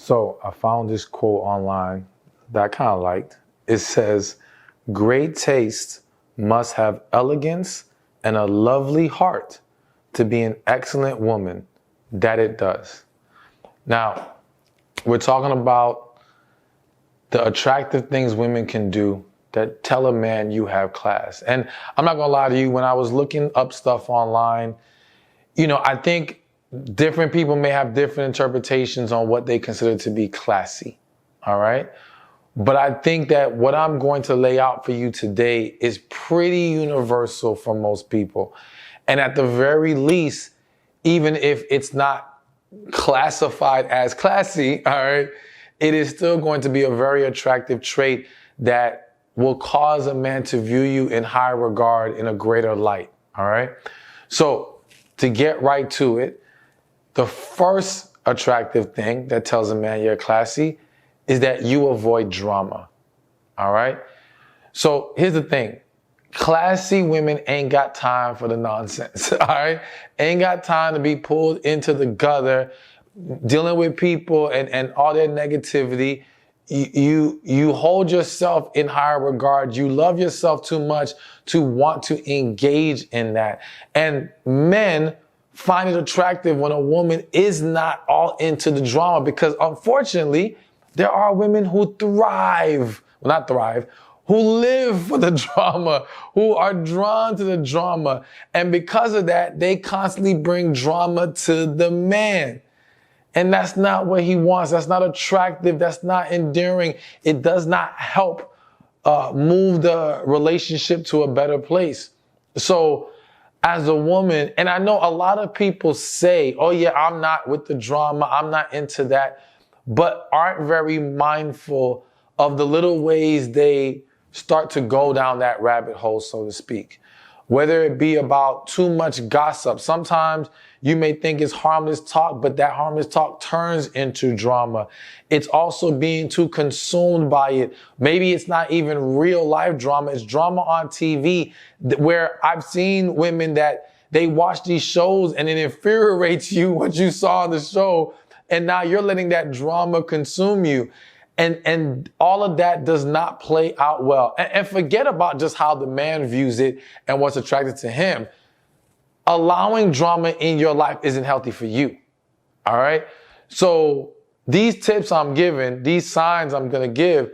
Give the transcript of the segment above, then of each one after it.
So I found this quote online that I kind of liked. It says, "Great taste must have elegance and a lovely heart to be an excellent woman, that it does." Now, we're talking about the attractive things women can do that tell a man you have class. And I'm not gonna lie to you, when I was looking up stuff online, I think different people may have different interpretations on what they consider to be classy, all right? But I think that what I'm going to lay out for you today is pretty universal for most people. And at the very least, even if it's not classified as classy, all right, it is still going to be a very attractive trait that will cause a man to view you in high regard, in a greater light, all right? So to get right to it, the first attractive thing that tells a man you're classy is that you avoid drama, all right? So here's the thing. Classy women ain't got time for the nonsense, all right? Ain't got time to be pulled into the gutter, dealing with people and all their negativity. You hold yourself in higher regard. You love yourself too much to want to engage in that. And men find it attractive when a woman is not all into the drama, because unfortunately, there are women who thrive, well, not thrive, who live for the drama, who are drawn to the drama. And because of that, they constantly bring drama to the man. And that's not what he wants. That's not attractive. That's not endearing. It does not help move the relationship to a better place. So as a woman, and I know a lot of people say, oh yeah, I'm not with the drama, I'm not into that, but aren't very mindful of the little ways they start to go down that rabbit hole, so to speak. Whether it be about too much gossip. Sometimes you may think it's harmless talk, but that harmless talk turns into drama. It's also being too consumed by it. Maybe it's not even real life drama. It's drama on TV, where I've seen women that they watch these shows and it infuriates you what you saw on the show. And now you're letting that drama consume you. And all of that does not play out well. And forget about just how the man views it and what's attracted to him. Allowing drama in your life isn't healthy for you. All right? So these tips I'm giving, these signs I'm going to give,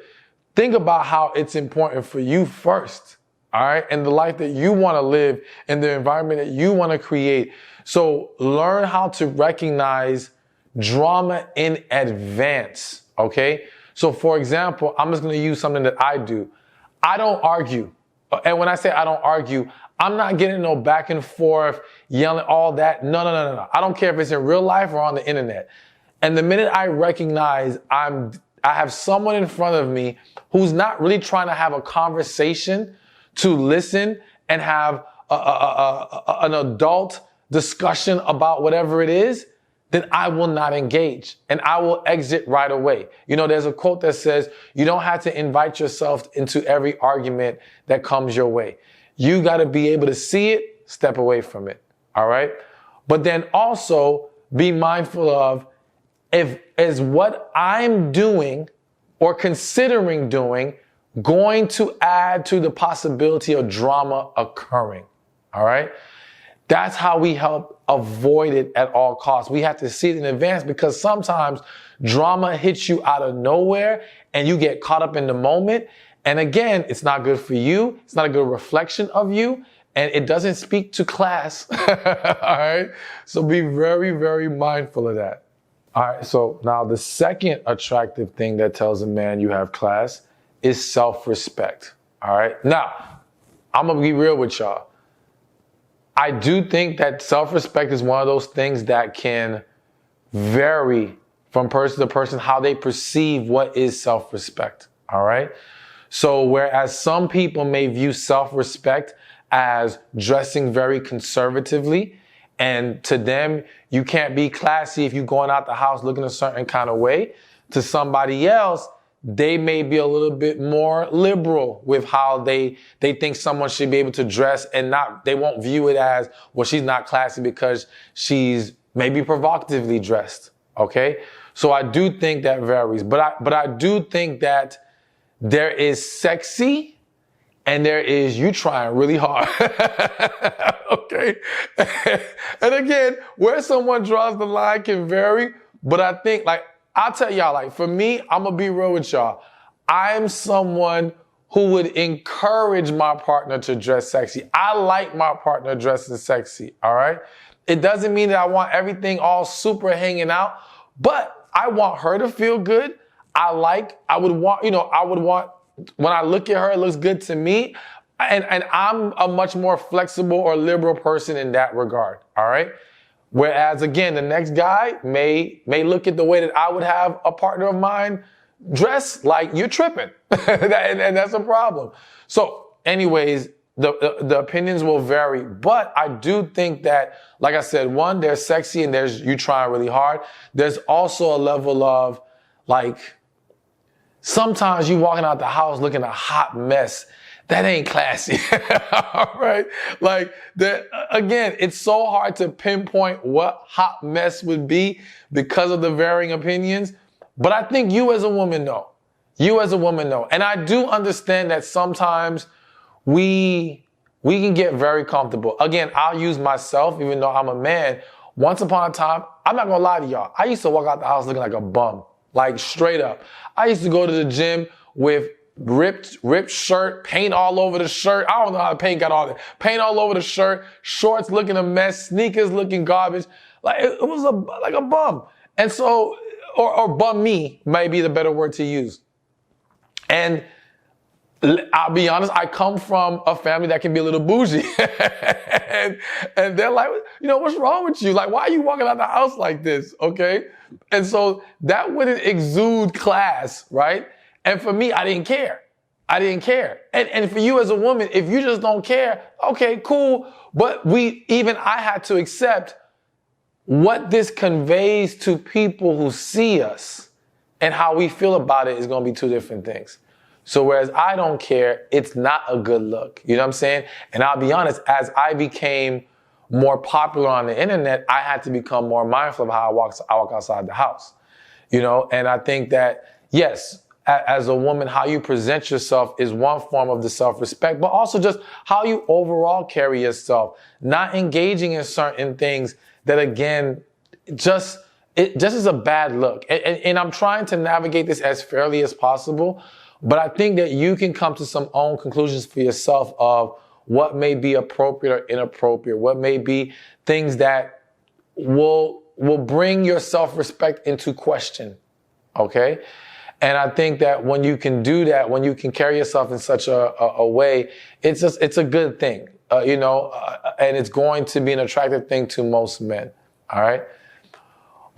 think about how it's important for you first. All right? And the life that you want to live and the environment that you want to create. So learn how to recognize drama in advance. Okay? So for example, I'm just going to use something that I do. I don't argue. And when I say I don't argue, I'm not getting no back and forth, yelling, all that. No. I don't care if it's in real life or on the internet. And the minute I recognize I have someone in front of me who's not really trying to have a conversation, to listen and have an adult discussion about whatever it is, then I will not engage and I will exit right away. There's a quote that says, you don't have to invite yourself into every argument that comes your way. You got to be able to see it, step away from it. All right. But then also be mindful of is what I'm doing or considering doing going to add to the possibility of drama occurring. All right. That's how we help avoid it at all costs. We have to see it in advance, because sometimes drama hits you out of nowhere and you get caught up in the moment. And again, it's not good for you. It's not a good reflection of you. And it doesn't speak to class. All right. So be very, very mindful of that. All right. So now the second attractive thing that tells a man you have class is self-respect. All right. Now, I'm going to be real with y'all. I do think that self-respect is one of those things that can vary from person to person, how they perceive what is self-respect. All right. So whereas some people may view self-respect as dressing very conservatively, and to them, you can't be classy if you're going out the house looking a certain kind of way, to somebody else, they may be a little bit more liberal with how they think someone should be able to dress, and they won't view it as, well, she's not classy because she's maybe provocatively dressed. Okay. So I do think that varies, but I do think that there is sexy and there is you trying really hard. Okay. And again, where someone draws the line can vary, but I think, like, I'll tell y'all, like, for me, I'm gonna be real with y'all. I'm someone who would encourage my partner to dress sexy. I like my partner dressing sexy, all right? It doesn't mean that I want everything all super hanging out, but I want her to feel good. I would want, when I look at her, it looks good to me. And I'm a much more flexible or liberal person in that regard, all right? Whereas, again, the next guy may look at the way that I would have a partner of mine dress like you're tripping. and that's a problem. So anyways, the opinions will vary, but I do think that, like I said, one, there's sexy and there's you trying really hard. There's also a level of, like, sometimes you walking out the house looking a hot mess. That ain't classy. All right. Like, again, it's so hard to pinpoint what hot mess would be because of the varying opinions. But I think you as a woman know. You as a woman know. And I do understand that sometimes we can get very comfortable. Again, I'll use myself, even though I'm a man. Once upon a time, I'm not gonna lie to y'all, I used to walk out the house looking like a bum. Like, straight up. I used to go to the gym with ripped shirt, paint all over the shirt. I don't know how the paint got all that. Paint all over the shirt, shorts looking a mess, sneakers looking garbage. Like, it was like a bum. And so, or bum me might be the better word to use. And I'll be honest, I come from a family that can be a little bougie. and they're like, what's wrong with you? Like, why are you walking out the house like this? Okay. And so that wouldn't exude class, right? And for me, I didn't care. And for you as a woman, if you just don't care, okay, cool. But I had to accept what this conveys to people who see us and how we feel about it is going to be two different things. So whereas I don't care, it's not a good look. You know what I'm saying? And I'll be honest, as I became more popular on the internet, I had to become more mindful of how I walk outside the house. And I think that, yes, as a woman, how you present yourself is one form of the self-respect, but also just how you overall carry yourself, not engaging in certain things that, again, it just is a bad look. And I'm trying to navigate this as fairly as possible. But I think that you can come to some own conclusions for yourself of what may be appropriate or inappropriate, what may be things that will bring your self-respect into question, okay? And I think that when you can do that, when you can carry yourself in such a way, it's a good thing, and it's going to be an attractive thing to most men, all right?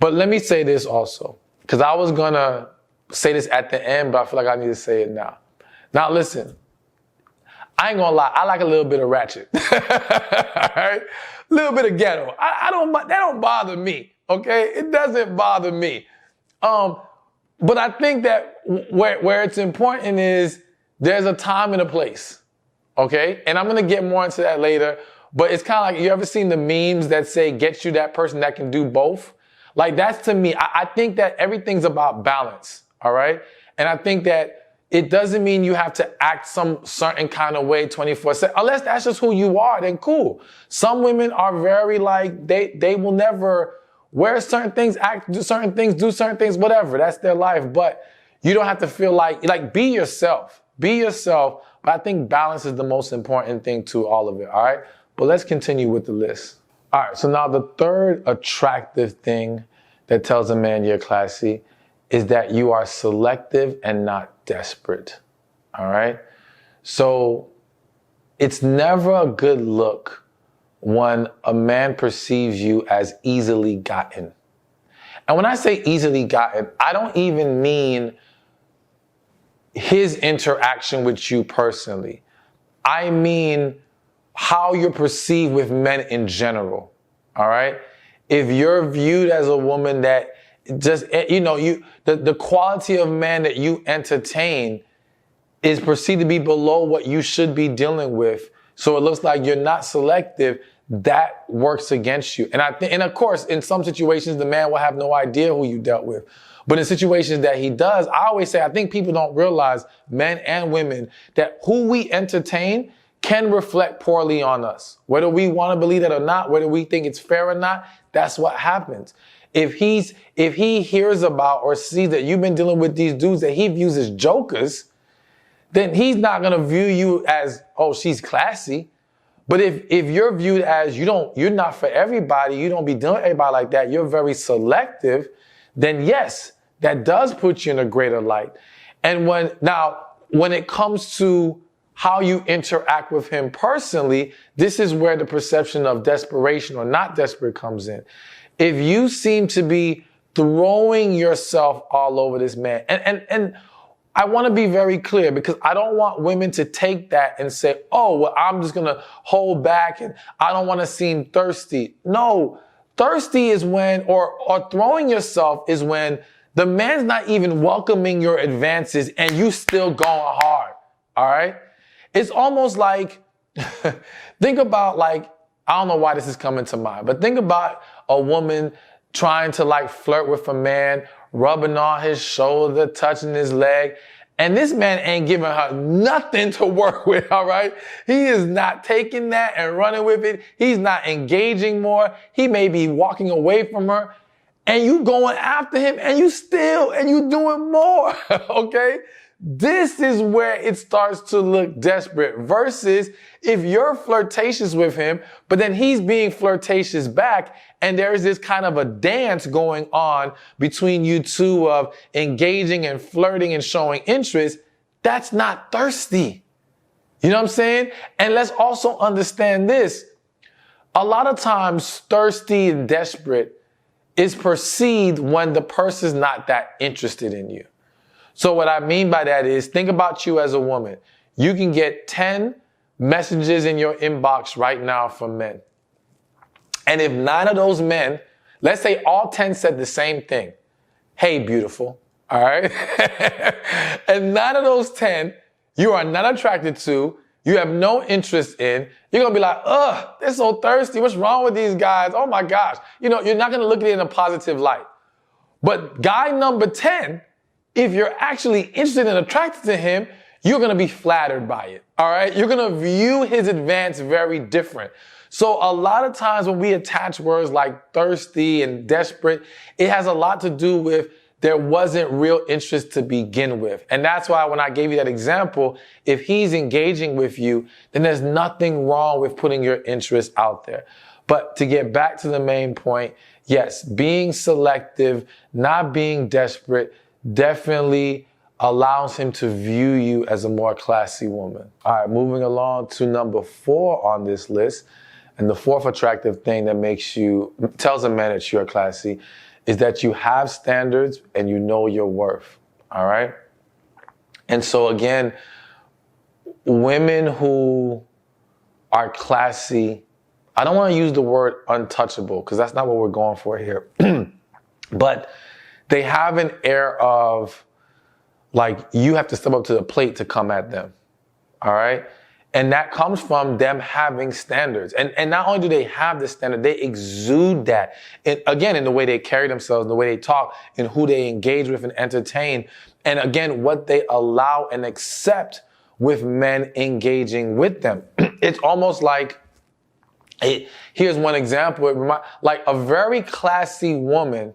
But let me say this also, because I was going to say this at the end, but I feel like I need to say it now. Now, listen, I ain't gonna lie, I like a little bit of ratchet. All right? A little bit of ghetto. That don't bother me, okay? It doesn't bother me. But I think that where it's important is there's a time and a place, okay? And I'm gonna get more into that later, but it's kind of like, you ever seen the memes that say, get you that person that can do both? Like, that's, to me, I think that everything's about balance. All right. And I think that it doesn't mean you have to act some certain kind of way 24/7. Unless that's just who you are, then cool. Some women are very like, they will never wear certain things, do certain things, whatever. That's their life. But you don't have to feel like be yourself. Be yourself. But I think balance is the most important thing to all of it. All right. But let's continue with the list. All right. So now the third attractive thing that tells a man you're classy is that you are selective and not desperate, all right? So it's never a good look when a man perceives you as easily gotten. And when I say easily gotten, I don't even mean his interaction with you personally. I mean how you're perceived with men in general, all right? If you're viewed as a woman that just, the quality of man that you entertain is perceived to be below what you should be dealing with. So it looks like you're not selective. that works against you. And and of course, in some situations, the man will have no idea who you dealt with. But in situations that he does, I always say, I think people don't realize, men and women, that who we entertain can reflect poorly on us. Whether we want to believe that or not, whether we think it's fair or not, that's what happens. If he hears about or sees that you've been dealing with these dudes that he views as jokers, then he's not going to view you as, oh, she's classy. But if you're viewed as you're not for everybody, you don't be dealing with everybody like that, you're very selective, then yes, that does put you in a greater light. And when it comes to how you interact with him personally, this is where the perception of desperation or not desperate comes in. If you seem to be throwing yourself all over this man, and I want to be very clear, because I don't want women to take that and say, oh, well, I'm just going to hold back and I don't want to seem thirsty. No, thirsty is when, or throwing yourself is when the man's not even welcoming your advances and you still going hard. All right. It's almost like, think about like, I don't know why this is coming to mind, but think about a woman trying to like flirt with a man, rubbing on his shoulder, touching his leg. And this man ain't giving her nothing to work with, all right? He is not taking that and running with it. He's not engaging more. He may be walking away from her. And you going after him and you doing more, okay? This is where it starts to look desperate versus if you're flirtatious with him, but then he's being flirtatious back and there's this kind of a dance going on between you two of engaging and flirting and showing interest. That's not thirsty. You know what I'm saying? And let's also understand this. A lot of times thirsty and desperate is perceived when the person's not that interested in you. So what I mean by that is, think about you as a woman. You can get 10 messages in your inbox right now from men. And if 9 of those men, let's say all 10 said the same thing. Hey, beautiful. All right. And 9 of those 10, you are not attracted to, you have no interest in, you're going to be like, ugh, they're so thirsty. What's wrong with these guys? Oh my gosh. You know, you're not going to look at it in a positive light. But guy number 10, if you're actually interested and attracted to him, you're going to be flattered by it. All right. You're going to view his advance very different. So a lot of times when we attach words like thirsty and desperate, it has a lot to do with there wasn't real interest to begin with. And that's why when I gave you that example, if he's engaging with you, then there's nothing wrong with putting your interest out there. But to get back to the main point, yes, being selective, not being desperate, definitely allows him to view you as a more classy woman. All right, moving along to number 4 on this list. And the 4th attractive thing that tells a man that you're classy is that you have standards and you know your worth. All right. And so again, women who are classy, I don't want to use the word untouchable because that's not what we're going for here. But they have an air of like you have to step up to the plate to come at them. All right. And that comes from them having standards. And not only do they have the standard, they exude that. And again, in the way they carry themselves, in the way they talk, in who they engage with and entertain. And again, what they allow and accept with men engaging with them. It's almost like, here's one example, like a very classy woman.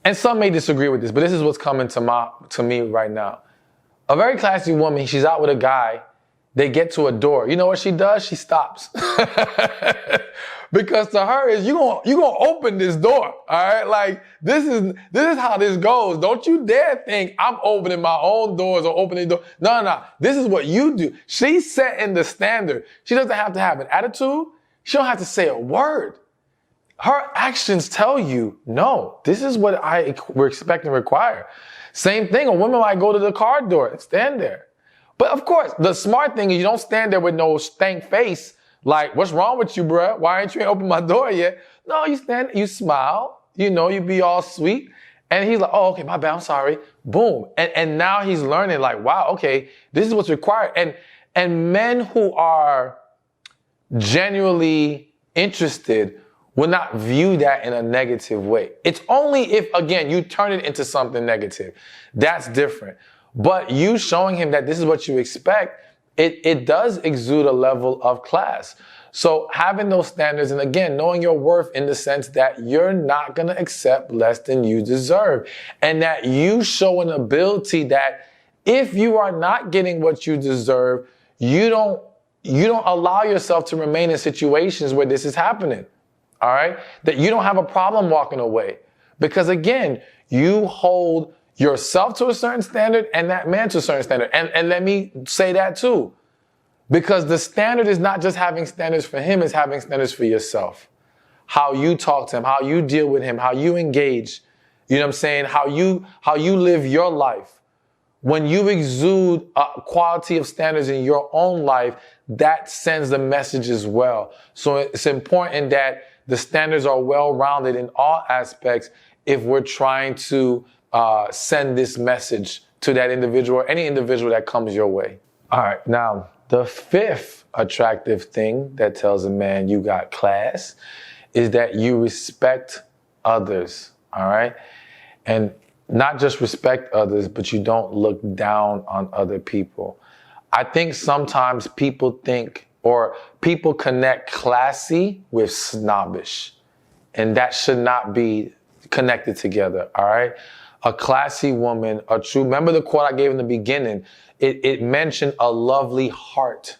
And some may disagree with this, but this is what's coming to me right now. A very classy woman, she's out with a guy. They get to a door. You know what she does? She stops. Because to her is you gonna open this door. All right? Like this is how this goes. Don't you dare think I'm opening my own doors or opening doors. No. This is what you do. She's setting the standard. She doesn't have to have an attitude. She don't have to say a word. Her actions tell you, no, this is what we're expecting and require. Same thing. A woman might go to the car door and stand there. But of course, the smart thing is you don't stand there with no stank face. Like, what's wrong with you, bruh? Why ain't you open my door yet? No, you stand, you smile, you be all sweet. And he's like, oh, okay, my bad, I'm sorry. Boom. And now he's learning like, wow, okay, this is what's required. And men who are genuinely interested will not view that in a negative way. It's only if, again, you turn it into something negative. That's different. But you showing him that this is what you expect, it does exude a level of class. So having those standards, and again, knowing your worth in the sense that you're not going to accept less than you deserve, and that you show an ability that if you are not getting what you deserve, you don't allow yourself to remain in situations where this is happening. All right? That you don't have a problem walking away. Because again, you hold yourself to a certain standard and that man to a certain standard. And let me say that too. Because the standard is not just having standards for him, it's having standards for yourself. How you talk to him, how you deal with him, how you engage, you know what I'm saying? How you live your life. When you exude a quality of standards in your own life, that sends the message as well. So it's important that the standards are well-rounded in all aspects if we're trying to send this message to that individual or any individual that comes your way. All right, now, the fifth attractive thing that tells a man you got class is that you respect others, all right? And not just respect others, but you don't look down on other people. I think sometimes people think, or people connect classy with snobbish, and that should not be connected together, all right? A classy woman, remember the quote I gave in the beginning, it mentioned a lovely heart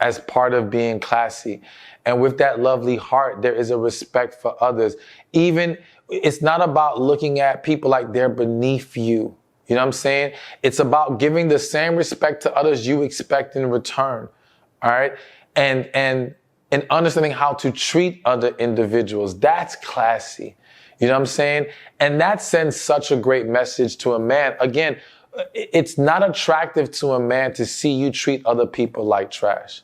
as part of being classy. And with that lovely heart, there is a respect for others. Even, it's not about looking at people like they're beneath you. You know what I'm saying? It's about giving the same respect to others you expect in return. All right? And understanding how to treat other individuals. That's classy. You know what I'm saying? And that sends such a great message to a man. Again, it's not attractive to a man to see you treat other people like trash.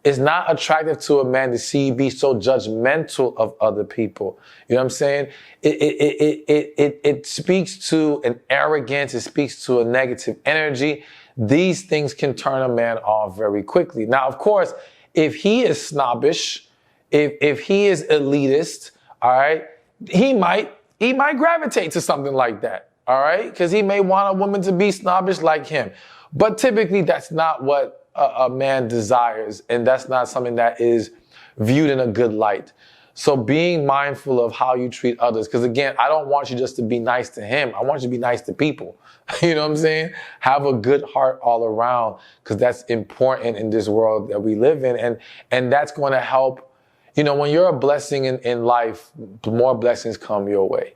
It's not attractive to a man to see you be so judgmental of other people. You know what I'm saying? It speaks to an arrogance. It speaks to a negative energy. These things can turn a man off very quickly. Now, of course, if he is snobbish, if he is elitist, all right, he might gravitate to something like that. All right? Because he may want a woman to be snobbish like him. But typically, that's not what a man desires. And that's not something that is viewed in a good light. So being mindful of how you treat others. Because again, I don't want you just to be nice to him. I want you to be nice to people. You know what I'm saying? Have a good heart all around. Because that's important in this world that we live in. And that's going to help. You know, when you're a blessing in life, more blessings come your way.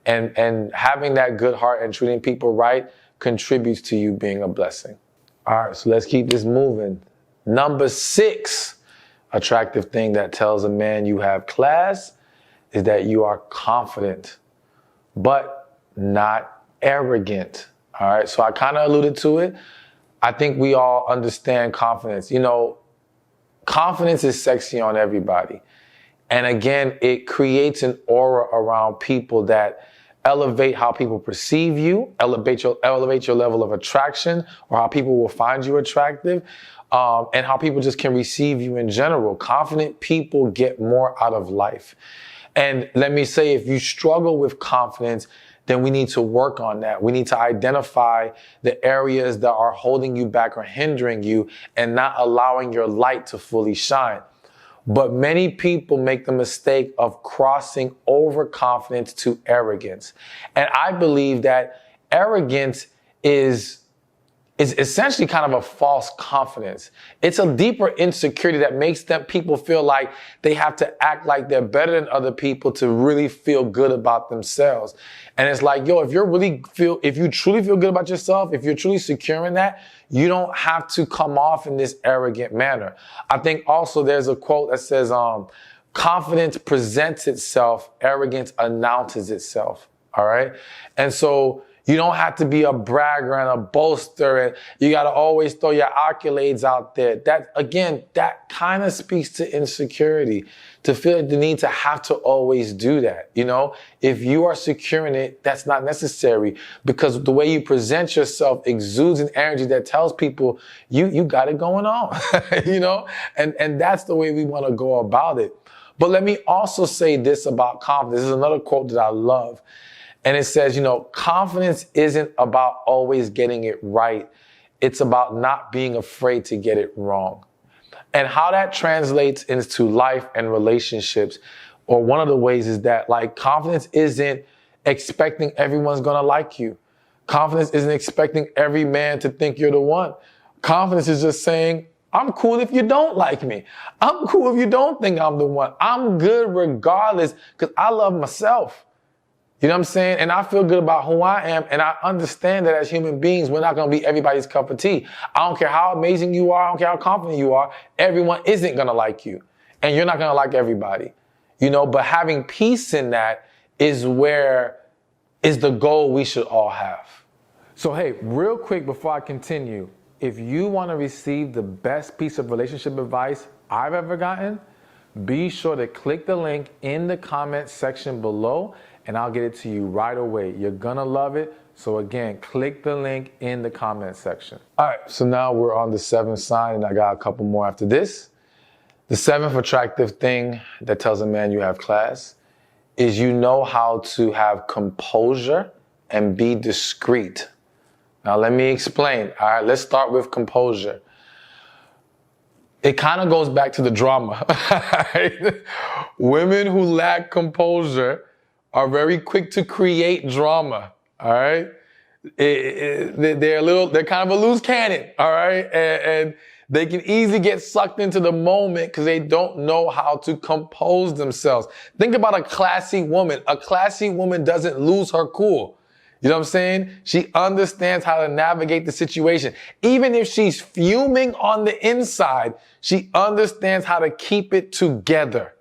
And having that good heart and treating people right contributes to you being a blessing. All right, so let's keep this moving. Number 6 attractive thing that tells a man you have class is that you are confident, but not arrogant. All right, so I kind of alluded to it. I think we all understand confidence. You know, confidence is sexy on everybody. And again, it creates an aura around people that elevate how people perceive you, elevate your level of attraction, or how people will find you attractive, and how people just can receive you in general. Confident people get more out of life. And let me say, if you struggle with confidence, then we need to work on that. We need to identify the areas that are holding you back or hindering you and not allowing your light to fully shine. But many people make the mistake of crossing overconfidence to arrogance. And I believe that arrogance is essentially kind of a false confidence. It's a deeper insecurity that makes people feel like they have to act like they're better than other people to really feel good about themselves. And it's like, yo, if you truly feel good about yourself, if you're truly secure in that, you don't have to come off in this arrogant manner. I think also there's a quote that says, confidence presents itself, arrogance announces itself. All right. And so you don't have to be a bragger and a boaster, and you got to always throw your accolades out there. That kind of speaks to insecurity, to feel the need to have to always do that. You know, if you are secure in it, that's not necessary, because the way you present yourself exudes an energy that tells people you got it going on, you know, and that's the way we want to go about it. But let me also say this about confidence. This is another quote that I love. And it says, confidence isn't about always getting it right. It's about not being afraid to get it wrong. And how that translates into life and relationships, or one of the ways is that, like, confidence isn't expecting everyone's gonna like you. Confidence isn't expecting every man to think you're the one. Confidence is just saying, I'm cool if you don't like me. I'm cool if you don't think I'm the one. I'm good regardless because I love myself. You know what I'm saying? And I feel good about who I am. And I understand that as human beings, we're not going to be everybody's cup of tea. I don't care how amazing you are. I don't care how confident you are. Everyone isn't going to like you. And you're not going to like everybody. But having peace in that is the goal we should all have. So, hey, real quick before I continue, if you want to receive the best piece of relationship advice I've ever gotten, be sure to click the link in the comment section below and I'll get it to you right away. You're gonna love it. So again, click the link in the comment section. All right, so now we're on the 7th sign and I got a couple more after this. The 7th attractive thing that tells a man you have class is you know how to have composure and be discreet. Now let me explain. All right, let's start with composure. It kind of goes back to the drama. Right? Women who lack composure are very quick to create drama. All right, they're kind of a loose cannon. All right, and they can easily get sucked into the moment because they don't know how to compose themselves. Think about a classy woman. A classy woman doesn't lose her cool. You know what I'm saying? She understands how to navigate the situation. Even if she's fuming on the inside, she understands how to keep it together.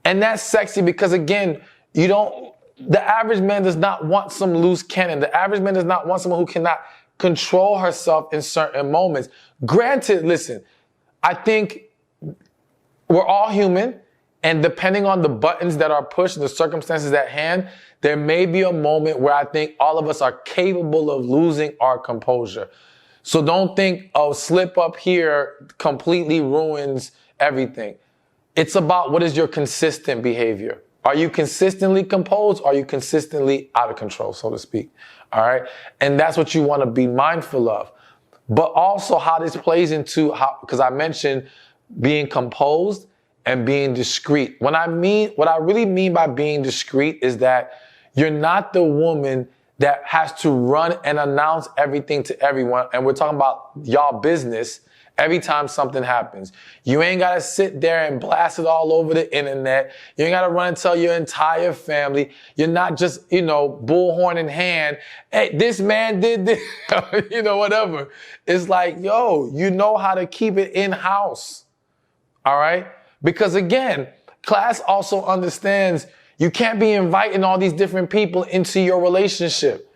And that's sexy because, again, the average man does not want some loose cannon. The average man does not want someone who cannot control herself in certain moments. Granted, listen, I think we're all human. And depending on the buttons that are pushed and the circumstances at hand, there may be a moment where I think all of us are capable of losing our composure. So don't think, slip up here completely ruins everything. It's about what is your consistent behavior. Are you consistently composed? Or are you consistently out of control, so to speak? All right. And that's what you want to be mindful of. But also how this plays into because I mentioned being composed and being discreet. What I really mean by being discreet is that you're not the woman that has to run and announce everything to everyone. And we're talking about y'all business every time something happens. You ain't got to sit there and blast it all over the internet. You ain't got to run and tell your entire family. You're not just, bullhorn in hand. Hey, this man did this, whatever. It's like, you know how to keep it in-house. All right? Because again, class also understands you can't be inviting all these different people into your relationship.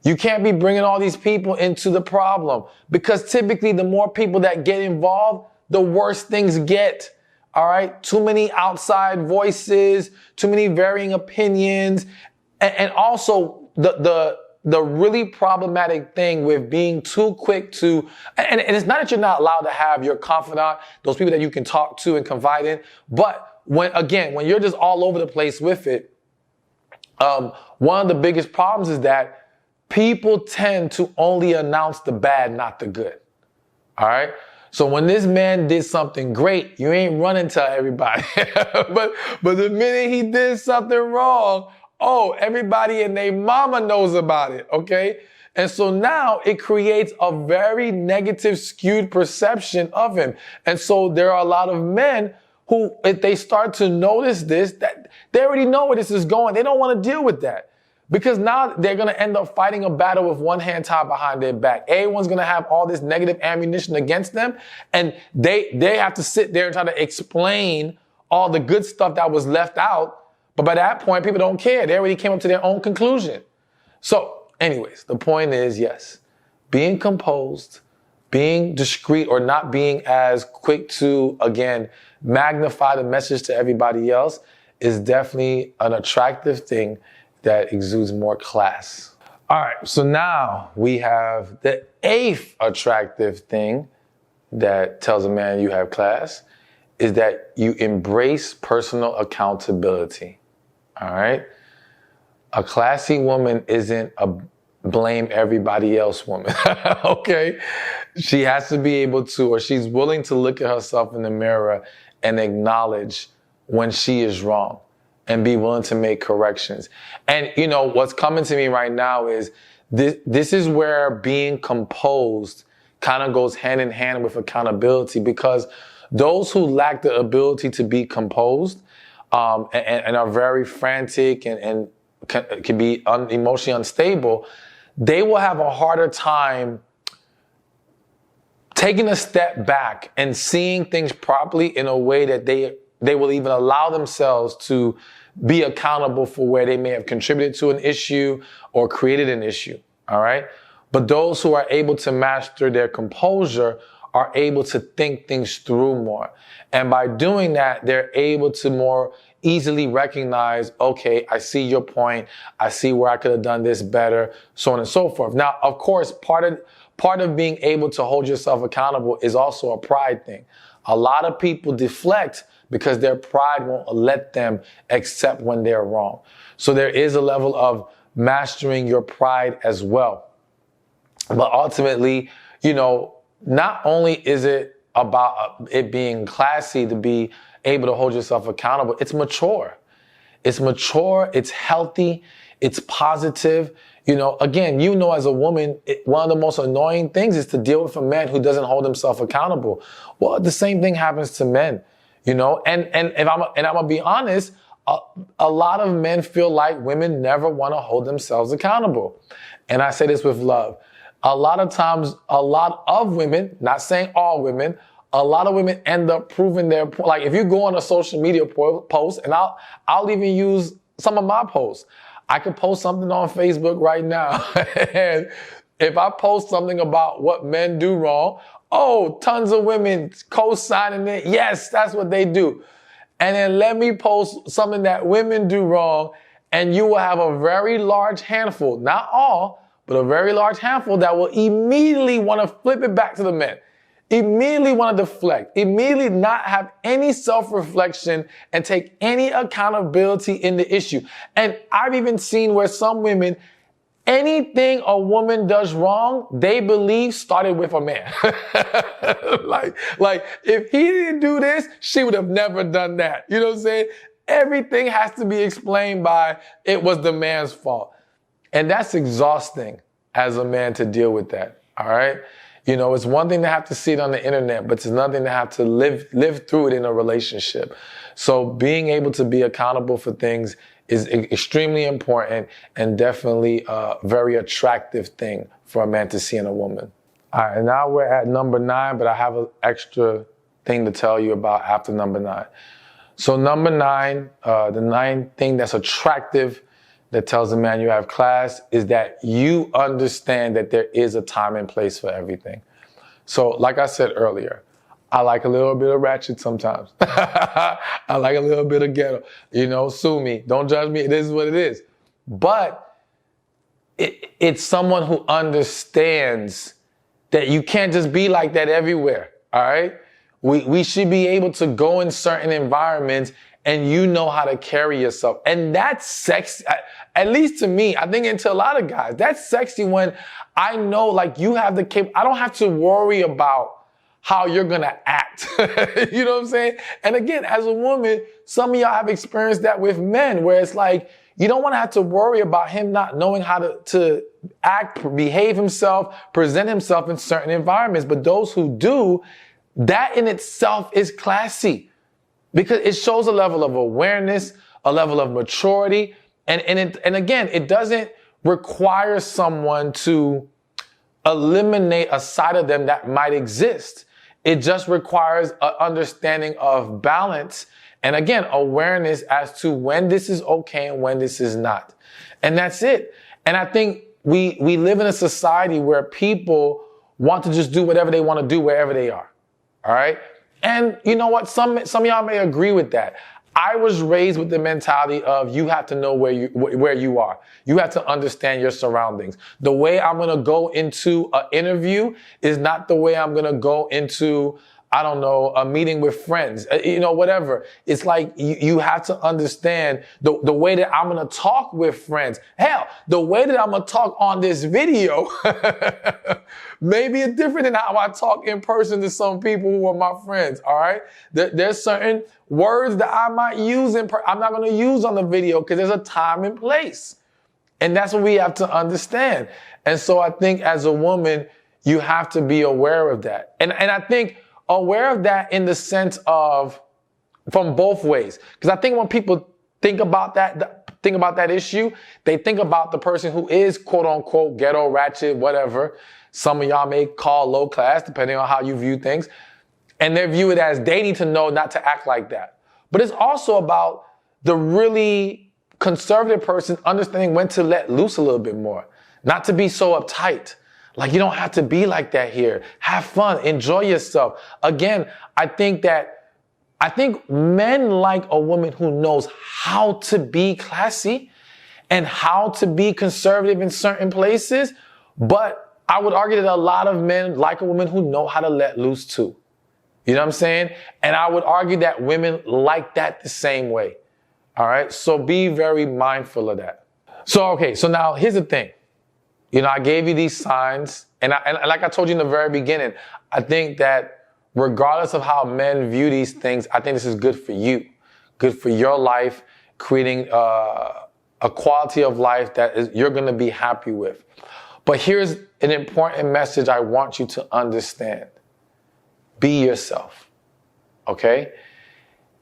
You can't be bringing all these people into the problem because typically the more people that get involved, the worse things get. All right. Too many outside voices, too many varying opinions. And also the really problematic thing with being too quick to, and it's not that you're not allowed to have your confidant, those people that you can talk to and confide in, but when you're just all over the place with it, one of the biggest problems is that people tend to only announce the bad, not the good. All right. So when this man did something great, you ain't running to everybody. but the minute he did something wrong, everybody and their mama knows about it, okay? And so now it creates a very negative, skewed perception of him. And so there are a lot of men who, if they start to notice this, that they already know where this is going. They don't want to deal with that. Because now they're going to end up fighting a battle with one hand tied behind their back. Everyone's going to have all this negative ammunition against them. And they have to sit there and try to explain all the good stuff that was left out. But by that point, people don't care. They already came up to their own conclusion. So anyways, the point is, yes, being composed, being discreet, or not being as quick to, again, magnify the message to everybody else is definitely an attractive thing that exudes more class. All right, so now we have the 8th attractive thing that tells a man you have class is that you embrace personal accountability. All right? A classy woman isn't a blame everybody else woman. Okay? She has to be able to, or she's willing to look at herself in the mirror and acknowledge when she is wrong and be willing to make corrections. And you know, what's coming to me right now is this is where being composed kind of goes hand in hand with accountability, because those who lack the ability to be composed and are very frantic and can be emotionally unstable, they will have a harder time taking a step back and seeing things properly in a way that they will even allow themselves to be accountable for where they may have contributed to an issue or created an issue. All right. But those who are able to master their composure are able to think things through more. And by doing that, they're able to more easily recognize, okay, I see your point. I see where I could have done this better, so on and so forth. Now, of course, part of being able to hold yourself accountable is also a pride thing. A lot of people deflect because their pride won't let them accept when they're wrong. So there is a level of mastering your pride as well. But ultimately, you know, not only is it about it being classy to be able to hold yourself accountable, it's mature. It's mature, it's healthy, it's positive. You know, again, you know, as a woman, one of the most annoying things is to deal with a man who doesn't hold himself accountable. Well, the same thing happens to men, you know, and I'm gonna be honest, a lot of men feel like women never want to hold themselves accountable. And I say this with love. A lot of times, a lot of women, not saying all women, a lot of women end up proving their point. Like if you go on a social media post, and I'll even use some of my posts. I could post something on Facebook right now. And if I post something about what men do wrong, oh, tons of women co-signing it. Yes, that's what they do. And then let me post something that women do wrong, and you will have a very large handful, not all, but a very large handful that will immediately want to flip it back to the men. Immediately want to deflect, immediately not have any self-reflection and take any accountability in the issue. And I've even seen where some women, anything a woman does wrong, they believe started with a man. like if he didn't do this, she would have never done that. You know what I'm saying? Everything has to be explained by it was the man's fault. And that's exhausting as a man to deal with that. All right. You know, it's one thing to have to see it on the internet, but it's another thing to have to live through it in a relationship. So being able to be accountable for things is extremely important and definitely a very attractive thing for a man to see in a woman. All right, and now we're at number 9, but I have an extra thing to tell you about after number 9. So number 9, the 9th thing that's attractive that tells a man you have class is that you understand that there is a time and place for everything. So like I said earlier, I like a little bit of ratchet sometimes. I like a little bit of ghetto. You know, sue me. Don't judge me. This is what it is. But it's someone who understands that you can't just be like that everywhere. All right? We should be able to go in certain environments and you know how to carry yourself. And that's sexy. At least to me, I think into a lot of guys, that's sexy when I know like you have the I don't have to worry about how you're going to act. You know what I'm saying? And again, as a woman, some of y'all have experienced that with men where it's like, you don't want to have to worry about him not knowing how to act, behave himself, present himself in certain environments. But those who do, that in itself is classy because it shows a level of awareness, a level of maturity. And again, it doesn't require someone to eliminate a side of them that might exist. It just requires an understanding of balance and again, awareness as to when this is okay and when this is not. And that's it. And I think we live in a society where people want to just do whatever they want to do wherever they are. All right. And you know what? Some of y'all may agree with that. I was raised with the mentality of you have to know where you are. You have to understand your surroundings. The way I'm going to go into an interview is not the way I'm going to go into I don't know, a meeting with friends, whatever. It's like you have to understand the way that I'm going to talk with friends. Hell, the way that I'm going to talk on this video maybe it's different than how I talk in person to some people who are my friends, all right? There's certain words that I might use I'm not going to use on the video because there's a time and place. And that's what we have to understand. And so I think as a woman, you have to be aware of that. And I think aware of that in the sense of from both ways. Because I think when people think about that issue, they think about the person who is quote unquote ghetto, ratchet, whatever. Some of y'all may call low class, depending on how you view things. And they view it as they need to know not to act like that. But it's also about the really conservative person understanding when to let loose a little bit more, not to be so uptight. Like, you don't have to be like that here. Have fun, enjoy yourself. Again, I think men like a woman who knows how to be classy and how to be conservative in certain places. But I would argue that a lot of men like a woman who know how to let loose too. You know what I'm saying? And I would argue that women like that the same way. All right. So be very mindful of that. So now here's the thing. I gave you these signs, and like I told you in the very beginning, I think that regardless of how men view these things, I think this is good for you, good for your life, creating a quality of life that you're going to be happy with. But here's an important message I want you to understand. Be yourself, okay?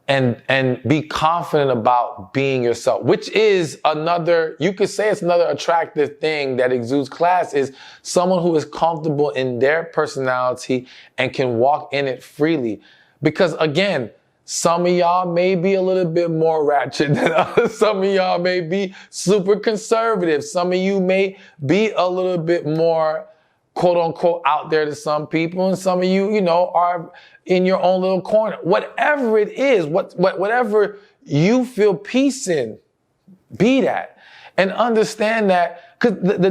And be confident about being yourself, which is you could say it's another attractive thing that exudes class, is someone who is comfortable in their personality and can walk in it freely. Because again, some of y'all may be a little bit more ratchet than others. Some of y'all may be super conservative. Some of you may be a little bit more quote unquote out there to some people, and some of you, are in your own little corner. Whatever it is, whatever you feel peace in, be that. And understand that, because not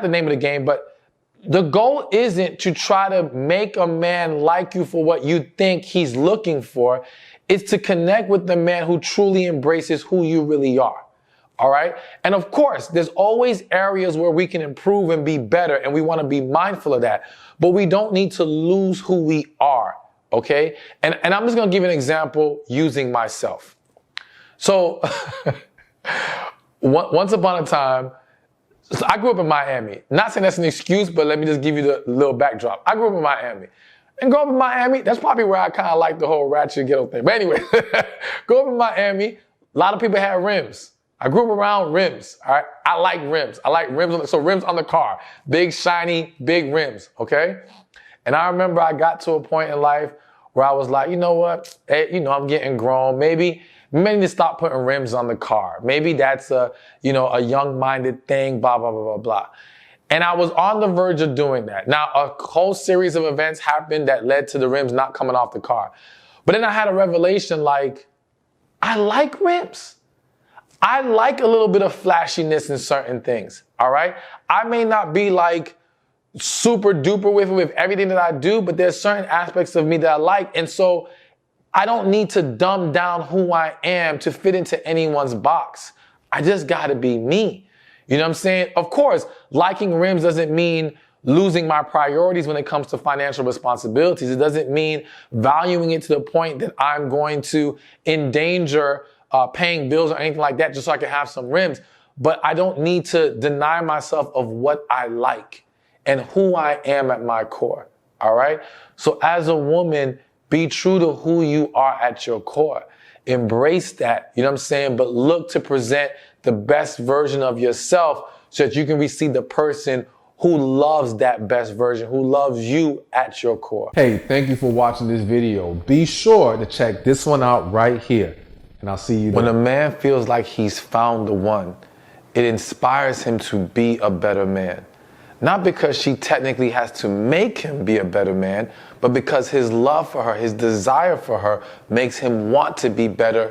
the name of the game, but the goal isn't to try to make a man like you for what you think he's looking for. It's to connect with the man who truly embraces who you really are. All right. And of course, there's always areas where we can improve and be better. And we want to be mindful of that. But we don't need to lose who we are. OK, and I'm just going to give you an example using myself. So once upon a time, I grew up in Miami. Not saying that's an excuse, but let me just give you the little backdrop. I grew up in Miami. And growing up in Miami, that's probably where I kind of like the whole ratchet ghetto thing. But anyway, grew up in Miami, a lot of people had rims. I grew up around rims, all right? I like rims. I like rims, so rims on the car. Big, shiny, big rims, okay? And I remember I got to a point in life where I was like, you know what? Hey, I'm getting grown. Maybe need to stop putting rims on the car. Maybe that's a young-minded thing, blah, blah, blah, blah, blah. And I was on the verge of doing that. Now, a whole series of events happened that led to the rims not coming off the car. But then I had a revelation like, I like rims. I like a little bit of flashiness in certain things, all right? I may not be like super duper with everything that I do, but there's certain aspects of me that I like. And so I don't need to dumb down who I am to fit into anyone's box. I just gotta be me. You know what I'm saying? Of course, liking rims doesn't mean losing my priorities when it comes to financial responsibilities. It doesn't mean valuing it to the point that I'm going to endanger paying bills or anything like that just so I can have some rims. But I don't need to deny myself of what I like and who I am at my core. All right? So as a woman, be true to who you are at your core. Embrace that, you know what I'm saying? But look to present the best version of yourself so that you can receive the person who loves that best version, who loves you at your core. Hey, thank you for watching this video. Be sure to check this one out right here. And I'll see you there. When a man feels like he's found the one, it inspires him to be a better man. Not because she technically has to make him be a better man, but because his love for her, his desire for her makes him want to be better